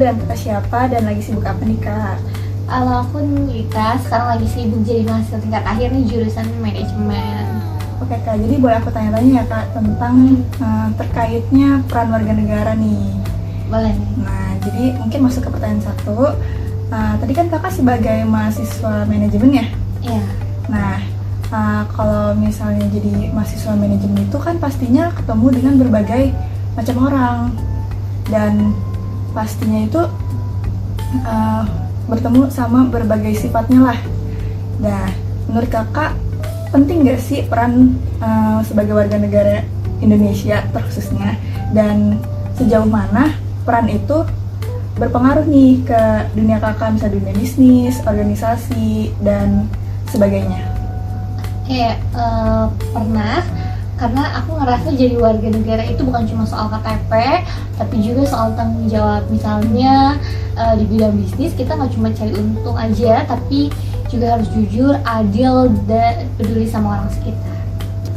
dan kakak siapa dan lagi sibuk apa nih kak? Kalau aku Lita, sekarang lagi sibuk jadi mahasiswa tingkat akhir nih jurusan manajemen. Oke kak, jadi boleh aku tanya-tanya ya kak tentang terkaitnya peran warga negara nih. Boleh nih? Nah, jadi mungkin masuk ke pertanyaan satu. Tadi kan kakak sebagai mahasiswa manajemen ya? Iya. Nah, kalau misalnya jadi mahasiswa manajemen itu kan pastinya ketemu dengan berbagai macam orang. Dan pastinya itu bertemu sama berbagai sifatnya lah. Nah, menurut kakak penting gak sih peran sebagai warga negara Indonesia terkhususnya, dan sejauh mana peran itu berpengaruh nih ke dunia kakak, misalnya dunia bisnis, organisasi, dan sebagainya? Pernah, karena aku ngerasa jadi warga negara itu bukan cuma soal KTP, tapi juga soal tanggung jawab. Misalnya di bidang bisnis kita nggak cuma cari untung aja, tapi juga harus jujur, adil, dan peduli sama orang sekitar.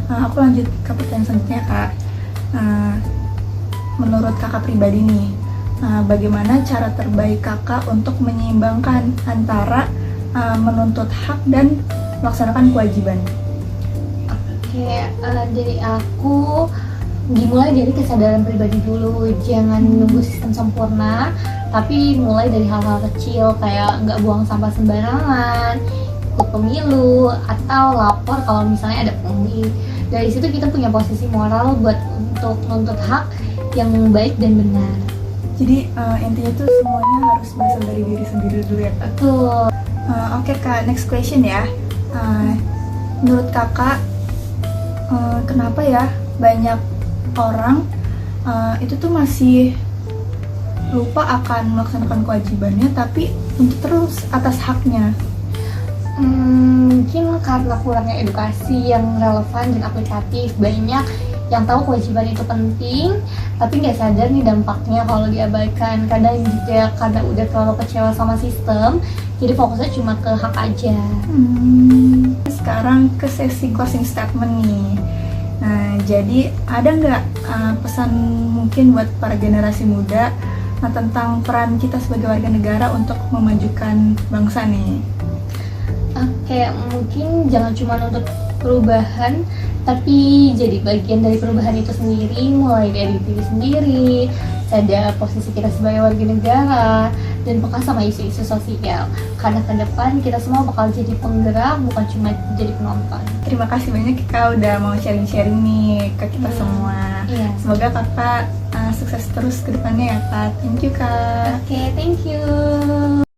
Aku lanjut ke pertanyaan selanjutnya kak. Menurut kakak pribadi nih, bagaimana cara terbaik kakak untuk menyeimbangkan antara menuntut hak dan melaksanakan kewajiban? Dari aku dimulai dari kesadaran pribadi dulu, jangan nunggu sistem sempurna, tapi mulai dari hal-hal kecil kayak nggak buang sampah sembarangan, ikut pemilu, atau lapor kalau misalnya ada pungli. Dari situ kita punya posisi moral buat untuk menuntut hak yang baik dan benar. Jadi intinya tuh semuanya harus berasal dari diri sendiri dulu ya kak? Betul. Oke kak, next question ya. Menurut kakak, kenapa ya banyak orang itu tuh masih lupa akan melaksanakan kewajibannya tapi untuk terus atas haknya? Mungkin karena kurangnya edukasi yang relevan dan aplikatif. Banyak yang tahu kewajiban itu penting, tapi nggak sadar nih dampaknya kalau diabaikan. Kadang juga karena udah terlalu kecewa sama sistem, jadi fokusnya cuma ke hak aja. Sekarang ke sesi closing statement nih. Nah, jadi ada nggak pesan mungkin buat para generasi muda tentang peran kita sebagai warga negara untuk memajukan bangsa nih? Mungkin jangan cuma untuk perubahan, tapi jadi bagian dari perubahan itu sendiri, mulai dari diri sendiri, sadar posisi kita sebagai warga negara, dan peka sama isu-isu sosial. Karena ke depan kita semua bakal jadi penggerak, bukan cuma jadi penonton. Terima kasih banyak kakak udah mau sharing-sharing nih ke kita semua. Semoga kakak sukses terus ke depannya ya kak. Thank you kak. Thank you.